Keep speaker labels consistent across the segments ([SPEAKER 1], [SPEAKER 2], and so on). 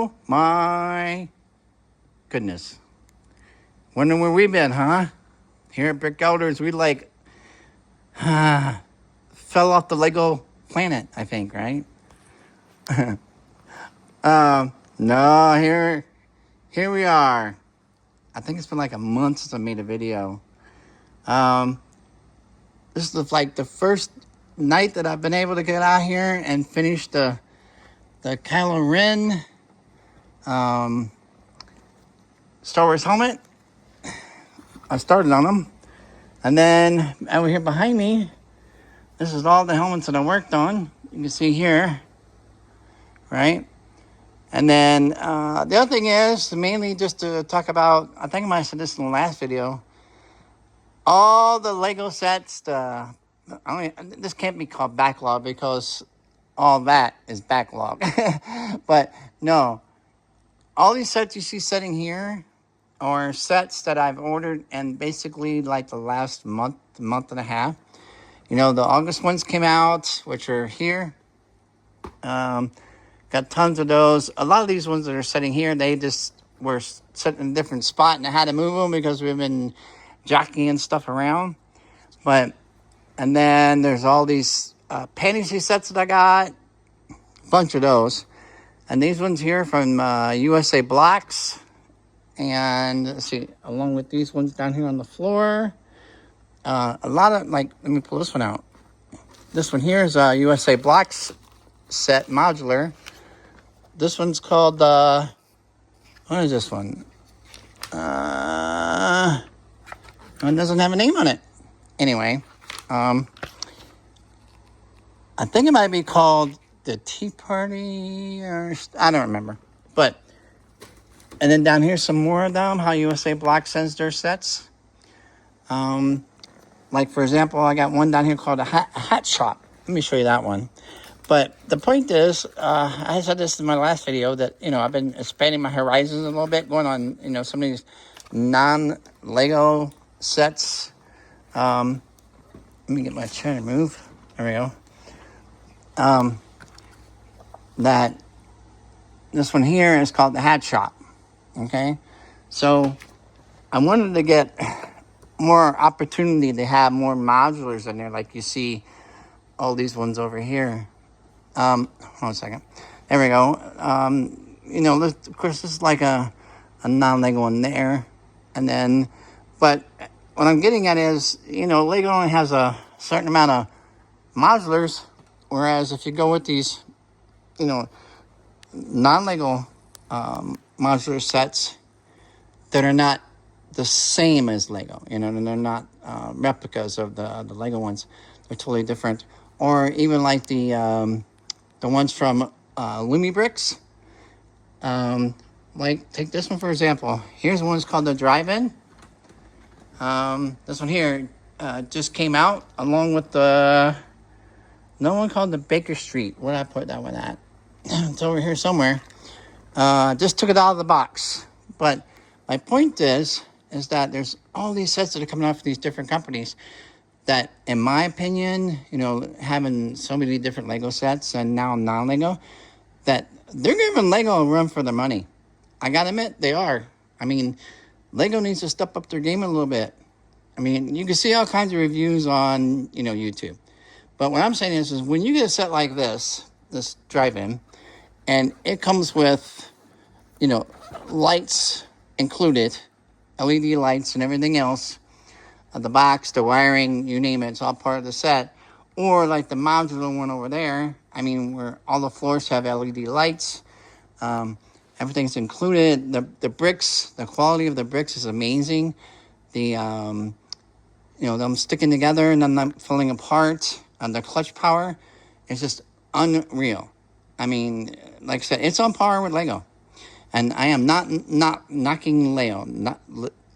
[SPEAKER 1] Oh my goodness. Wondering where we've been, huh? Here at Brick Elders, we like fell off the Lego planet, I think, right? No, here we are. I think it's been like a month since I made a video. This is like the first night that I've been able to get out here and finish the Kylo Ren Star Wars helmet. I started on them. And then over here behind me, this is all the helmets that I worked on. You can see here, right? And then the other thing is, mainly just to talk about, I think I might have said this in the last video, all the Lego sets, this can't be called backlog because all that is backlog. But no, all these sets you see sitting here are sets that I've ordered and basically like the last month and a half. You know, the August ones came out, which are here. Got tons of those. A lot of these ones that are sitting here, they just were set in a different spot and I had to move them because we've been jockeying stuff around. And then there's all these fantasy sets that I got. A bunch of those. And these ones here from USA Blocks. And let's see, along with these ones down here on the floor. A lot of, like, let me pull this one out. This one here is a USA Blocks set modular. This one's called, what is this one? It doesn't have a name on it. Anyway, I think it might be called the Tea Party, or I don't remember. But, and then down here, some more of them, how USA Block sends their sets. Like, for example, I got one down here called a hat shop. Let me show you that one. But the point is, I said this in my last video, that, you know, I've been expanding my horizons a little bit, going on, you know, some of these non-Lego sets. Let me get my chair to move. There we go. That this one here is called the Hat Shop. Okay? So, I wanted to get more opportunity to have more modulars in there, like you see all these ones over here. Hold on a second. There we go. You know, this, of course, this is like a non-Lego one there. And then, but what I'm getting at is, you know, Lego only has a certain amount of modulars, whereas if you go with these, you know, non-Lego modular sets that are not the same as Lego, you know, and they're not replicas of the Lego ones. They're totally different. Or even like the ones from Lumi Bricks. Like, take this one for example. Here's one that's called the Drive-In. This one here just came out along with the one called the Baker Street. Where did I put that one at? It's over here somewhere. Just took it out of the box. But my point is that there's all these sets that are coming out from these different companies that, in my opinion, you know, having so many different Lego sets and now non-Lego, that they're giving Lego a run for their money. I gotta admit, they are. I mean, Lego needs to step up their game a little bit. I mean, you can see all kinds of reviews on, you know, YouTube. But what I'm saying is when you get a set like this Drive-In, and it comes with, you know, lights included, LED lights and everything else, the box, the wiring, you name it, it's all part of the set. Or like the modular one over there, I mean, where all the floors have LED lights. Everything's included. The bricks, the quality of the bricks is amazing. The, you know, them sticking together and then not falling apart. And the clutch power is just unreal. I mean, like I said, it's on par with Lego. And I am not knocking Lego.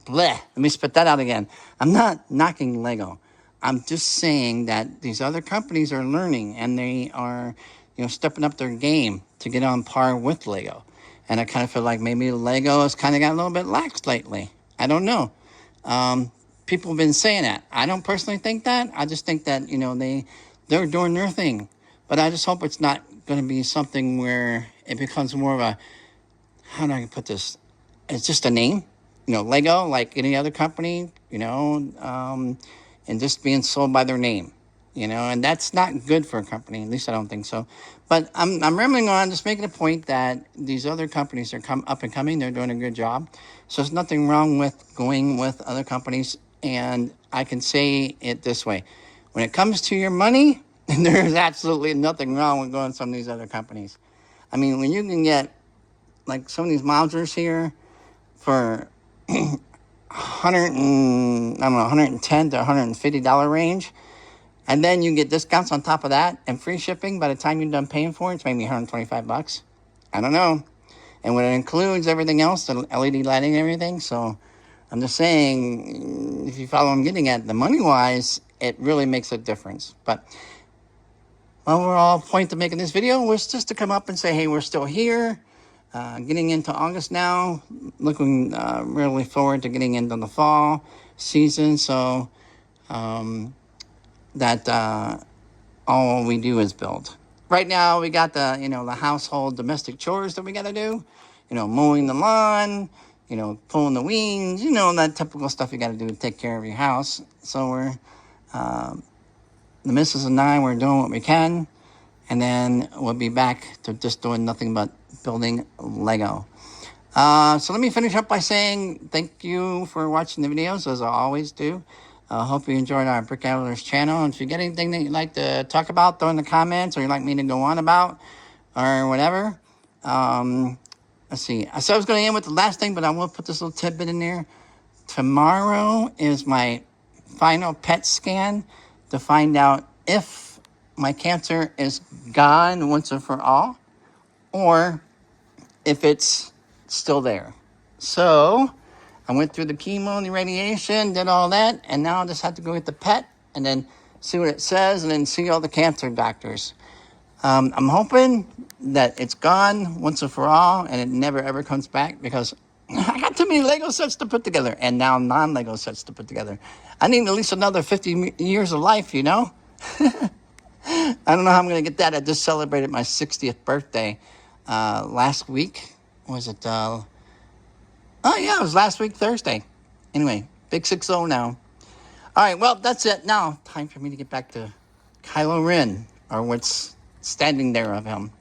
[SPEAKER 1] Let me spit that out again. I'm not knocking Lego. I'm just saying that these other companies are learning and they are, you know, stepping up their game to get on par with Lego. And I kind of feel like maybe Lego has kind of got a little bit lax lately. I don't know. People have been saying that. I don't personally think that. I just think that, you know, they're doing their thing. But I just hope it's not going to be something where it becomes more of a how do I put this? It's just a name, Lego, like any other company, and just being sold by their name, and that's not good for a company. At least I don't think so. But I'm rambling on, just making a point that these other companies are up and coming. They're doing a good job. So there's nothing wrong with going with other companies. And I can say it this way. When it comes to your money, there's absolutely nothing wrong with going to some of these other companies. I mean, when you can get, like, some of these Mausers here for 110 to $150 range, and then you get discounts on top of that and free shipping by the time you're done paying for it, it's maybe $125. I don't know. And when it includes everything else, the LED lighting and everything, so I'm just saying, if you follow what I'm getting at, the money-wise, it really makes a difference. But overall point of making this video was just to come up and say, hey, we're still here. Getting into August now, looking really forward to getting into the fall season. So that all we do is build. Right now, we got the the household domestic chores that we got to do. Mowing the lawn, pulling the weeds, that typical stuff you got to do to take care of your house. So we're the missus and I, we're doing what we can. And then we'll be back to just doing nothing but building Lego. So let me finish up by saying thank you for watching the videos, as I always do. Hope you enjoyed our Brick Outfitters channel. And if you get anything that you'd like to talk about, throw in the comments, or you'd like me to go on about, or whatever. Let's see. I said I was going to end with the last thing, but I will put this little tidbit in there. Tomorrow is my final PET scan to find out if my cancer is gone once and for all, or if it's still there. So I went through the chemo and the radiation, did all that, and now I just have to go get the PET and then see what it says and then see all the cancer doctors. I'm hoping that it's gone once and for all and it never ever comes back, because I got too many Lego sets to put together, and now non-Lego sets to put together. I need at least another 50 years of life, I don't know how I'm going to get that. I just celebrated my 60th birthday last week. Was it? Oh, yeah, it was last week, Thursday. Anyway, big 6-0 now. All right, well, that's it. Now, time for me to get back to Kylo Ren, or what's standing there of him.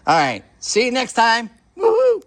[SPEAKER 1] All right, see you next time. Woohoo!